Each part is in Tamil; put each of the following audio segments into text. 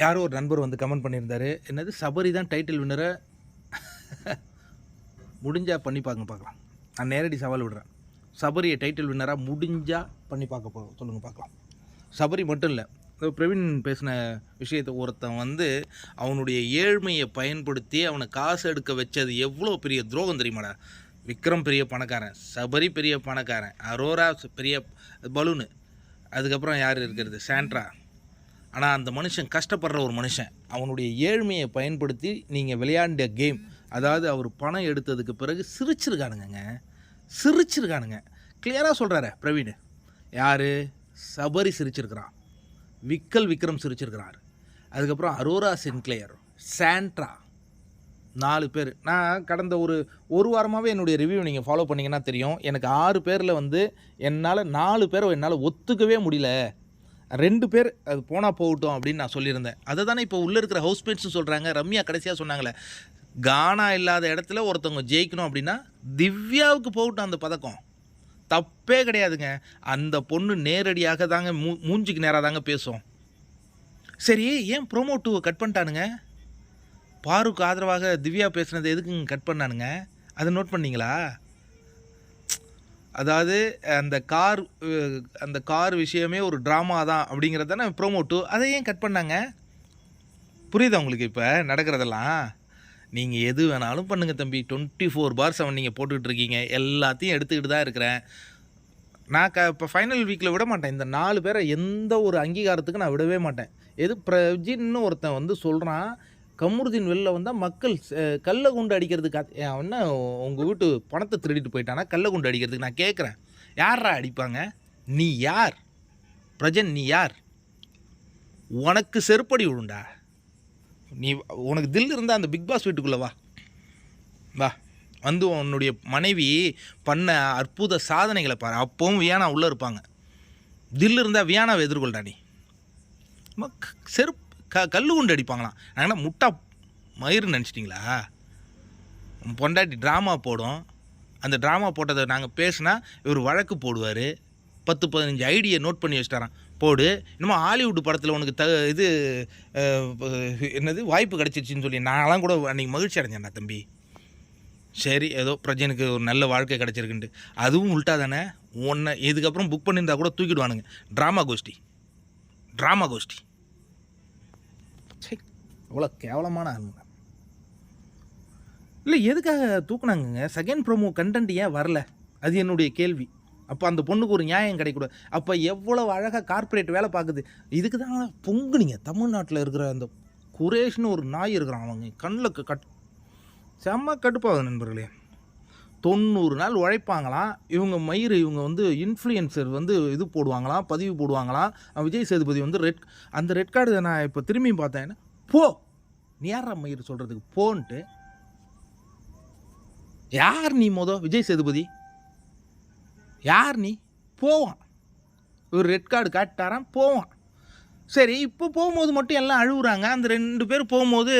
யாரோ ஒரு நண்பர் வந்து கமெண்ட் பண்ணியிருந்தாரு, என்னது சபரி தான் டைட்டில் வின்னரை முடிஞ்சால் பண்ணி பார்க்கலாம். நான் நேரடி சவால் விடுறேன். சபரியை டைட்டில் வின்னராக முடிஞ்சால் பண்ணி பார்க்க சொல்லுங்கள் பார்க்கலாம். சபரி மட்டும் இல்லை, பிரவீன் பேசின விஷயத்தை ஒருத்தன் வந்து அவனுடைய ஏழ்மையை பயன்படுத்தி அவனை காசு எடுக்க வச்சது எவ்வளோ பெரிய துரோகம் தெரியுமாடா. விக்ரம் பெரிய பணக்காரன், சபரி பெரிய பணக்காரன், அரோரா பெரிய பலூனு, அதுக்கப்புறம் யார் இருக்கிறது சாண்ட்ரா. ஆனால் அந்த மனுஷன் கஷ்டப்படுற ஒரு மனுஷன், அவனுடைய ஏழ்மையை பயன்படுத்தி நீங்கள் விளையாண்ட கேம், அதாவது அவர் பணம் எடுத்ததுக்கு பிறகு சிரிச்சிருக்கானுங்க. கிளியராக சொல்கிறாரு பிரவீன். யார்? சபரி சிரிச்சிருக்கிறான், விக்ரம் சிரிச்சிருக்கிறார், அதுக்கப்புறம் அரோரா சின்க்ளேயர், சாண்ட்ரா, 4 பேர். நான் கடந்த ஒரு வாரமாகவே என்னுடைய ரிவ்யூ நீங்கள் ஃபாலோ பண்ணிங்கன்னா தெரியும். எனக்கு 6 பேரில் வந்து என்னால் 4 பேரை என்னால் ஒத்துக்கவே முடியல. 2 பேர் அது போனால் போகட்டும் அப்படின்னு நான் சொல்லியிருந்தேன். அதை தானே இப்போ உள்ளே இருக்கிற ஹவுஸ்மேட்ஸும் சொல்கிறாங்க. ரம்யா கடைசியாக சொன்னாங்களே, கானா இல்லாத இடத்துல ஒருத்தவங்க ஜெயிக்கணும் அப்படின்னா திவ்யாவுக்கு போகட்டும் அந்த பதக்கம். தப்பே கிடையாதுங்க. அந்த பொண்ணு நேரடியாக தாங்க மூஞ்சிக்கு நேராக தாங்க பேசும். சரி, ஏன் ப்ரோமோ 2 கட் பண்ணிட்டானுங்க? பாருக்கு ஆதரவாக திவ்யா பேசுனது எதுக்குங்க கட் பண்ணானுங்க? அதை நோட் பண்ணிங்களா? அதாவது அந்த கார் விஷயமே ஒரு ட்ராமா தான் அப்படிங்கிறது தானே ப்ரோமோ 2. அதை ஏன் கட் பண்ணாங்க? புரியுதா உங்களுக்கு இப்போ நடக்கிறதெல்லாம்? நீங்கள் எது வேணாலும் பண்ணுங்கள் தம்பி, 24/7 நீங்கள் போட்டுக்கிட்டு இருக்கீங்க. எல்லாத்தையும் எடுத்துக்கிட்டு தான் இருக்கிறேன். நான் இப்போ ஃபைனல் வீக்கில் விட மாட்டேன். இந்த 4 பேரை எந்த ஒரு அங்கீகாரத்துக்கு நான் விடவே மாட்டேன். எது பிரஜின்னு ஒருத்தன் வந்து சொல்கிறான், கமருதீன் வெளில வந்தால் மக்கள் கல்லை குண்டு அடிக்கிறதுக்கு என்ன உங்கள் வீட்டு பணத்தை திருடிட்டு போயிட்டானா கல்லை குண்டு அடிக்கிறதுக்கு? நான் கேட்குறேன், யாரா அடிப்பாங்க? நீ யார் பிரஜன்? நீ யார்? உனக்கு செருப்படி விழுண்டா. உனக்கு தில் இருந்தால் அந்த பிக் பாஸ் வீட்டுக்குள்ளே வா வந்து உன்னுடைய மனைவி பண்ண அற்புத சாதனைகளை பாரு. அப்பவும் வியானா உள்ளே இருப்பாங்க. தில் இருந்தால் வியானாவை எதிர்கொள்டா. நீ செருப்பு கல்லு குண்டு அடிப்பாங்களாம். நாங்கள் முட்டா மயிறு நினச்சிட்டிங்களா? பொண்டாட்டி ட்ராமா போடும், அந்த ட்ராமா போட்டதை நாங்கள் பேசினா இவர் வழக்கு போடுவார். 10-15 ஐடியை நோட் பண்ணி வச்சிட்டாரான். போடு, இன்னமும் ஹாலிவுட் படத்தில் உனக்கு என்னது வாய்ப்பு கிடச்சிருச்சின்னு சொல்லி நான்லாம் கூட அன்றைக்கி மகிழ்ச்சி அடைஞ்சேன்டா தம்பி. சரி, ஏதோ பிரஜனுக்கு ஒரு நல்ல வாழ்க்கை கிடச்சிருக்குன்ட்டு. அதுவும் உள்ட்டா தானே. ஒன்றை இதுக்கப்புறம் புக் பண்ணியிருந்தா கூட தூக்கிடுவானுங்க. ட்ராமா கோஷ்டி சரி, அவ்வளோ கேவலமான ஆளுங்க. இல்லை, எதுக்காக தூக்குனாங்க? செகண்ட் ப்ரோமோ கண்டென்ட் ஏன் வரல? அது என்னுடைய கேள்வி. அப்போ அந்த பொண்ணுக்கு ஒரு நியாயம் கிடைக்கூடாது? அப்போ எவ்வளோ அழகாக கார்ப்பரேட் வேலை பார்க்குது. இதுக்கு தான் பொங்குனீங்க. தமிழ்நாட்டில் இருக்கிற அந்த குரேஷ்னு ஒரு நாய் இருக்கிறான், அவங்க கண்ணில் செம்ம கடுப்பாகுது நண்பர்களே. 90 நாள் உழைப்பாங்களாம் இவங்க வந்து இன்ஃப்ளூயன்சர் வந்து இது போடுவாங்களாம், பதிவு போடுவாங்களாம். விஜய் சேதுபதி வந்து அந்த ரெட் கார்டு நான் இப்போ திரும்பியும் பார்த்தேன். போ, நீ யாரா மயிர் சொல்கிறதுக்கு போன்ட்டு? யார் நீ? விஜய் சேதுபதி யார் நீ? போவான், ஒரு ரெட் கார்டு காட்டாரான், போவான். சரி, இப்போ போகும்போது மட்டும் எல்லாம் அழுகுறாங்க. அந்த 2 பேர் போகும்போது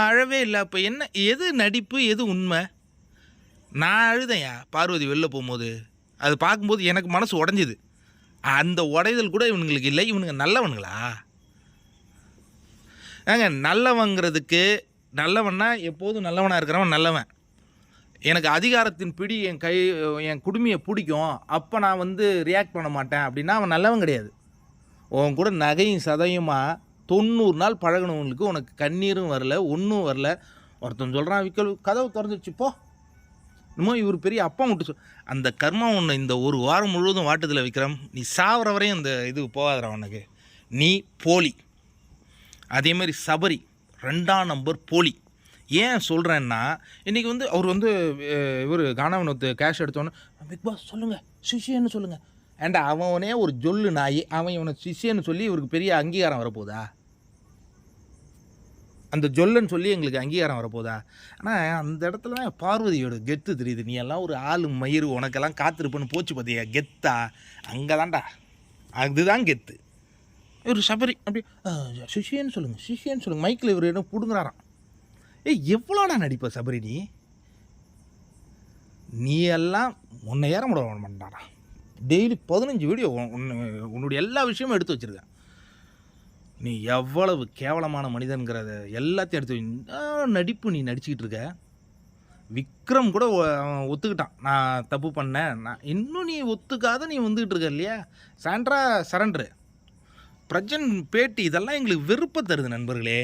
அழவே இல்லை. அப்போ என்ன, எது நடிப்பு, எது உண்மை? நான் அழுதையா பார்வதி வெளில போகும்போது? அது பார்க்கும்போது எனக்கு மனசு உடஞ்சிது. அந்த உடைதல் கூட இவனுங்களுக்கு இல்லை. இவனுங்க நல்லவனுங்களா? ஏங்க, நல்லவன்னா எப்போதும் நல்லவனாக இருக்கிறவன் நல்லவன். எனக்கு அதிகாரத்தின் பிடி என் குடுமையை பிடிக்கும், அப்போ நான் வந்து ரியாக்ட் பண்ண மாட்டேன் அப்படின்னா அவன் நல்லவன் கிடையாது. உன் கூட நகையும் சதையுமா 90 நாள் பழகினவங்களுக்கு உனக்கு கண்ணீரும் வரல, ஒன்றும் வரல. ஒருத்தன் சொல்கிறான், கதவு திறந்துடுச்சு போ, இன்னமும் இவர் பெரிய அப்பா விட்டு அந்த கர்மா ஒன்று இந்த ஒரு வாரம் முழுவதும் வாட்டத்தில் விக்ரம். நீ சாவர வரையும் அந்த இது போகாதரா உனக்கு. நீ போலி. அதேமாதிரி சபரி 2ஆம் நம்பர் போலி. ஏன் சொல்கிறேன்னா, இன்றைக்கி வந்து அவர் வந்து இவர் கானா வினோத் கேஷ் எடுத்தோன்னே பிக் பாஸ் சொல்லுங்கள் சிஷியன்னு சொல்லுங்கள். ஏண்டா, அவனே ஒரு ஜொல்லு நாய், அவன் இவனை சிஷியன்னு சொல்லி இவருக்கு பெரிய அங்கீகாரம் வரப்போதா? அந்த ஜொல்லுன்னு சொல்லி எங்களுக்கு அங்கீகாரம் வரப்போதா? ஆனால் அந்த இடத்துல தான் பார்வதியோட கெத்து தெரியுது. நீ எல்லாம் ஒரு ஆளு மயிறு, உனக்கெல்லாம் காத்திருப்புன்னு போச்சு பார்த்தியா கெத்தா? அங்கே தான்டா, அதுதான் கெத்து. இவர் சபரி அப்படி சிஷியன்னு சொல்லுங்கள் மைக்கில் இவர் என்ன பிடுங்குறாராம். எவ்வளோடா நடிப்ப சபரி? நீ எல்லாம் உன்னை ஏற முட மாட்டாரா? டெய்லி 15 வீடியோ உன்னுடைய எல்லா விஷயமும் எடுத்து வச்சுருக்கேன். நீ எவ்வளவு கேவலமான மனிதன்கிறத எல்லாத்தையும் எடுத்து நடிப்பு நீ நடிச்சுக்கிட்டு இருக்க. விக்ரம் கூட அவன் ஒத்துக்கிட்டான், நான் தப்பு பண்ணேன். நான் இன்னும் நீ ஒத்துக்காத நீ வந்துக்கிட்டு இருக்க இல்லையா? சாண்ட்ரா சரண்டரு, பிரஜன் பேட்டி, இதெல்லாம் எங்களுக்கு வெறுப்பை தருது நண்பர்களே.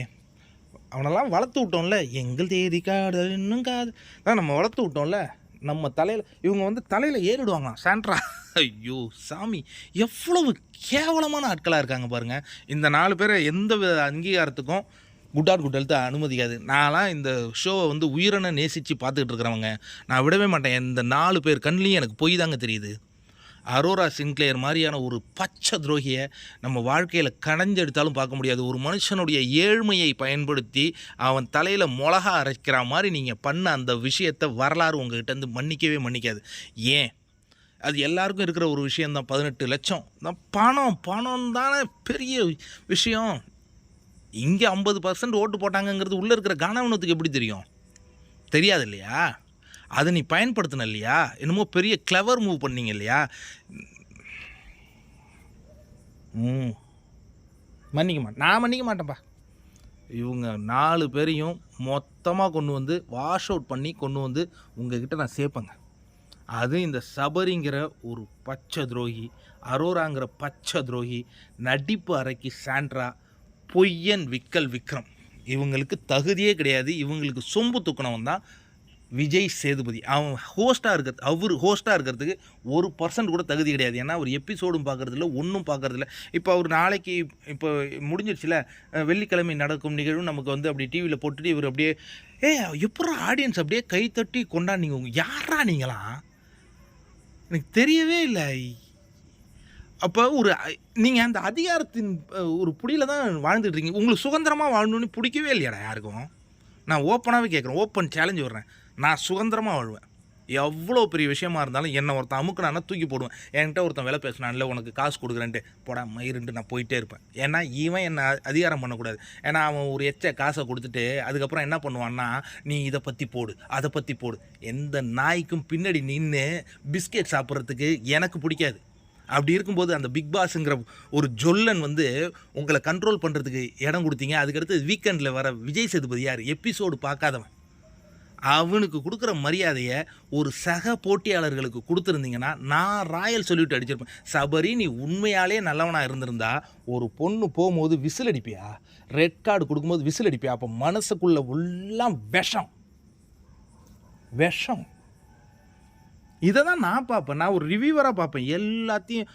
அவனெல்லாம் வளர்த்து விட்டோம்ல, எங்கள் தேதி காடு இன்னும் காது தான் நம்ம வளர்த்து விட்டோம்ல. நம்ம தலையில் இவங்க வந்து தலையில் ஏறிடுவாங்களாம் சாண்ட்ரா. ஐயோ சாமி, எவ்வளவு கேவலமான ஆட்களாக இருக்காங்க பாருங்கள். இந்த 4 பேரை எந்த வித அங்கீகாரத்துக்கும் குட் ஆர் குட் ஹெல்த் அனுமதிக்காது. நான்லாம் இந்த ஷோவை வந்து உயிரினை நேசித்து பார்த்துக்கிட்டு இருக்கிறவங்க, நான் விடவே மாட்டேன். இந்த 4 பேர் கண்லேயும் எனக்கு பொய் தாங்க தெரியுது. அரோரா சின்க்ளேயர் மாதிரியான ஒரு பச்சை துரோகியை நம்ம வாழ்க்கையில் கடைஞ்செடுத்தாலும் பார்க்க முடியாது. ஒரு மனுஷனுடைய ஏழ்மையை பயன்படுத்தி அவன் தலையில் மிளகா அரைக்கிற மாதிரி நீங்கள் பண்ண அந்த விஷயத்தை வரலாறு உங்கள்கிட்ட மன்னிக்கவே மன்னிக்காது. ஏன்? அது எல்லாருக்கும் இருக்கிற ஒரு விஷயந்தான். 18 லட்சம் தான் பணம் தானே பெரிய விஷயம். இங்கே 50% ஓட்டு போட்டாங்கங்கிறது உள்ளே இருக்கிற கனவனத்துக்கு எப்படி தெரியும்? தெரியாது இல்லையா? அதை நீ பயன்படுத்தின இல்லையா? என்னமோ பெரிய கிளவர் மூவ் பண்ணீங்க இல்லையா? நான் மன்னிக்க மாட்டேன்ப்பா. இவங்க 4 பேரையும் மொத்தமாக கொண்டு வந்து வாஷ் அவுட் பண்ணி கொண்டு வந்து உங்ககிட்ட நான் சேர்ப்பேங்க. அது இந்த சபரிங்கிற ஒரு பச்சை துரோகி, அரோராங்கிற பச்சை துரோகி, நடிப்பு அறைக்கு சாண்ட்ரா, பொய்யன் விக்ரம், இவங்களுக்கு தகுதியே கிடையாது. இவங்களுக்கு சொம்பு தூக்கினவன் தான் விஜய் சேதுபதி. அவன் ஹோஸ்ட்டாக இருக்கிறதுக்கு 1% கூட தகுதி கிடையாது. ஏன்னா அவர் எபிசோடும் பார்க்குறதில்ல, ஒன்றும் பார்க்குறதில்ல. இப்போ அவர் நாளைக்கு இப்போ முடிஞ்சிடுச்சுல, வெள்ளிக்கிழமை நடக்கும் நிகழ்வு நமக்கு வந்து அப்படி டிவியில் போட்டுட்டு இவர் அப்படியே எப்படா ஆடியன்ஸ் அப்படியே கைத்தட்டி கொண்டாடிங்க. யாரா நீங்களாம்? எனக்கு தெரியவே இல்லை. அப்போ நீங்கள் அந்த அதிகாரத்தின் ஒரு புடியில் தான் வாழ்ந்துட்டுருக்கீங்க. உங்களுக்கு சுதந்திரமாக வாழணும்னு பிடிக்கவே இல்லையாடா யாருக்கும்? நான் ஓப்பனாகவே கேட்குறேன், ஓப்பன் சேலஞ்சு விட்றேன். நான் சுதந்திரமாக வாழ்வேன். எவ்வளோ பெரிய விஷயமா இருந்தாலும் என்னை ஒருத்தன் அமுக்குனான்னா தூக்கி போடுவேன். என்கிட்ட ஒருத்தன் வேலை பேசினான்ல, உனக்கு காசு கொடுக்குறேன்ட்டு போடா மயிருன்ட்டு நான் போயிட்டே இருப்பேன். ஏன்னா இவன் என்னை அதிகாரம் பண்ணக்கூடாது. ஏன்னா அவன் ஒரு காசை கொடுத்துட்டு அதுக்கப்புறம் என்ன பண்ணுவான்னா, நீ இதை பற்றி போடு, அதை பற்றி போடு. எந்த நாய்க்கும் பின்னாடி நின்று பிஸ்கெட் சாப்பிட்றதுக்கு எனக்கு பிடிக்காது. அப்படி இருக்கும்போது அந்த பிக் பாஸுங்கிற ஒரு ஜொல்லன் வந்து உங்களை கண்ட்ரோல் பண்ணுறதுக்கு இடம் கொடுத்தீங்க. அதுக்கடுத்து வீக்கெண்டில் வர விஜய் சேதுபதி யார்? எபிசோடு பார்க்காதவன். அவனுக்கு கொடுக்குற மரியாதையை ஒரு சக போட்டியாளர்களுக்கு கொடுத்துருந்தீங்கன்னா நான் ராயல் சொல்லிவிட்டு அடிச்சிருப்பேன். சபரி, நீ உண்மையாலே நல்லவனாக இருந்திருந்தா ஒரு பொண்ணு போகும்போது விசில் அடிப்பியா? ரெட் கார்டு கொடுக்கும்போது விசில் அடிப்பியா? அப்போ மனசுக்குள்ளே எல்லாம் விஷம். இதை தான் நான் பார்ப்பேன். நான் ஒரு ரிவ்யூவராக பார்ப்பேன் எல்லாத்தையும்.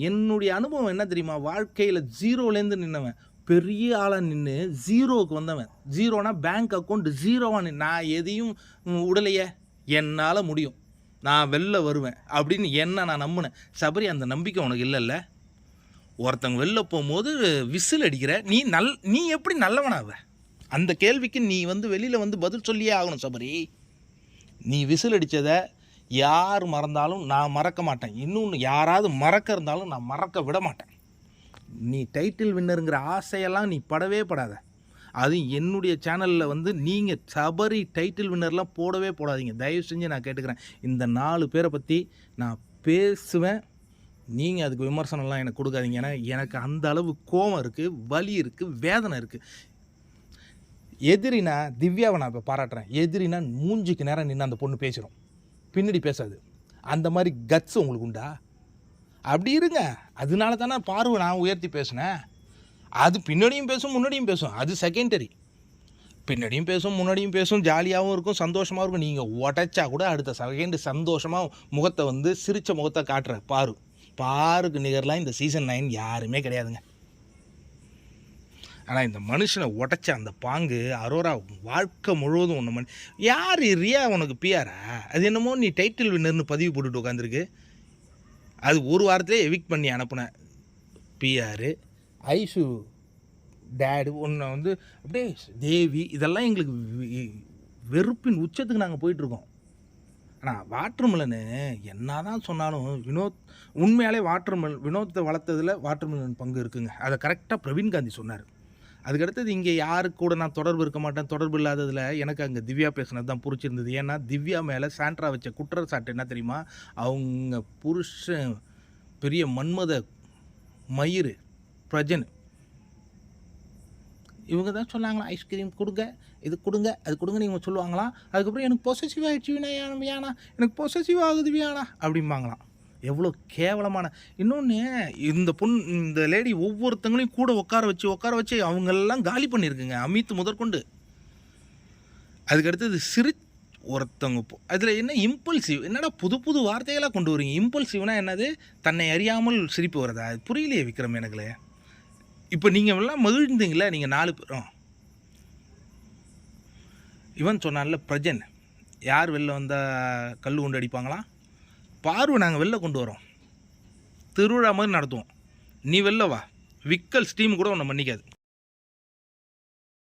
என்னுடைய அனுபவம் என்ன தெரியுமா? வாழ்க்கையில் 0லேருந்து நின்னவன், பெரிய ஆளாக நின்று 0க்கு வந்தவன். 0னா பேங்க் அக்கௌண்ட் 0வாக நான் எதையும் உடலையே, என்னால் முடியும், நான் வெளில வருவேன் அப்படின்னு என்ன நான் நம்பினேன். சபரி, அந்த நம்பிக்கை உனக்கு இல்லைல்ல? ஒருத்தங்க வெளில போகும்போது விசில் அடிக்கிற நீ எப்படி நல்லவனாவ? அந்த கேள்விக்கு நீ வந்து வெளியில் வந்து பதில் சொல்லியே ஆகணும் சபரி. நீ விசில் அடித்ததை யார் மறந்தாலும் நான் மறக்க மாட்டேன். இன்னொன்று, யாராவது மறக்க இருந்தாலும் நான் மறக்க விட மாட்டேன். நீ டைட்டில் வின்னருங்கிற ஆசையெல்லாம் நீ படவே படாத. அது என்னுடைய சேனலில் வந்து நீங்கள் சபரி டைட்டில் வின்னர்லாம் போடவே போடாதீங்க, தயவு செஞ்சு நான் கேட்டுக்கிறேன். இந்த 4 பேரை பற்றி நான் பேசுவேன், நீங்கள் அதுக்கு விமர்சனம்லாம் எனக்கு கொடுக்காதீங்க. ஏன்னா எனக்கு அந்த அளவு கோபம் இருக்குது, வலி இருக்குது, வேதனை இருக்குது. எதிரினா திவ்யாவை நான் இப்போ பாராட்டுறேன். எதிரினா மூஞ்சிக்கு நேரம் நின்று அந்த பொண்ணு பேசிடும், பின்னாடி பேசாது. அந்த மாதிரி கட்ஸ் உங்களுக்கு உண்டா? அப்படி இருங்க. அதனால தானே பார்வை நான் உயர்த்தி பேசினேன். அது பின்னாடியும் பேசும் முன்னாடியும் பேசும், அது செகண்டரி. பின்னாடியும் பேசும் முன்னாடியும் பேசும், ஜாலியாகவும் இருக்கும், சந்தோஷமாகவும் இருக்கும். நீங்கள் உடைச்சா கூட அடுத்த செகண்டு சந்தோஷமாக முகத்தை வந்து சிரித்த முகத்தை காட்டுற பாருக்கு நிகர்லாம் இந்த சீசன் 9 யாருமே கிடையாதுங்க. ஆனால் இந்த மனுஷனை உடைச்ச அந்த பாங்கு அரோரா வாழ்க்கை முழுவதும் ஒன்று யார் ரியா உனக்கு பிஆரா? அது என்னமோ நீ டைட்டில் வின்னர்னு பதிவு போட்டுட்டு உட்காந்துருக்கு. அது ஒரு வாரத்திலே எவிக்ட் பண்ணி அனுப்புன பிஆர். ஐஷு டேடு ஒன்று வந்து அப்படியே தேவி, இதெல்லாம் எங்களுக்கு வெறுப்பின் உச்சத்துக்கு நாங்கள் போயிட்டுருக்கோம். ஆனால் வாட்டர்மெலனு என்ன தான் சொன்னாலும் வினோத் உண்மையாலே வினோத்தை வளர்த்ததில் வாட்டர்மெலன் பங்கு இருக்குங்க. அதை கரெக்டாக பிரவீன் காந்தி சொன்னார். அதுக்கடுத்தது இங்கே யாருக்கு கூட நான் தொடர்பு இருக்க மாட்டேன், தொடர்பு இல்லாததில் எனக்கு அங்கே திவ்யா பேசுனது தான் பிடிச்சிருந்தது. ஏன்னா திவ்யா மேலே சாண்ட்ரா வச்ச குற்றச்சாட்டு என்ன தெரியுமா? அவங்க புருஷன் பெரிய மன்மத மயிறு பிரஜன், இவங்க தான் சொன்னாங்களாம், ஐஸ்கிரீம் கொடுங்க, இது கொடுங்க, அது கொடுங்கன்னு இவங்க சொல்லுவாங்களாம். அதுக்கப்புறம் எனக்கு பொசசிவ் ஆகிடுச்சு வியானா, எனக்கு பொசசிவ் ஆகுது வியானா அப்படிம்பாங்களாம். எவ்வளோ கேவலமான இன்னொன்று, இந்த லேடி ஒவ்வொருத்தங்களையும் கூட உட்கார வச்சு அவங்களெல்லாம் காலி பண்ணியிருக்குங்க, அமித் முதற்கொண்டு. அதுக்கடுத்தது ஒருத்தவங்க அதில் என்ன இம்பல்சிவ், என்னடா புது புது வார்த்தைகளாக கொண்டு வரீங்க. இம்பல்சிவ்னா என்னது? தன்னை அறியாமல் சிரிப்பு வரதா? அது புரியலையே விக்ரம் எனக்குலே. இப்போ நீங்கள் எல்லாம் மகிழ்ந்தீங்களா நீங்கள் 4 பேரும்? இவன் சொன்னான்ல பிரஜன், யார் வெளில வந்தால் கல் கொண்டு அடிப்பாங்களாம்? பார்வை நாங்கள் வெளில கொண்டு வரோம், திருவிழா மாதிரி நடத்துவோம், நீ வெளில வா, விக்கல் ஸ்டீம் கூட ஒன்று மன்னிக்காது.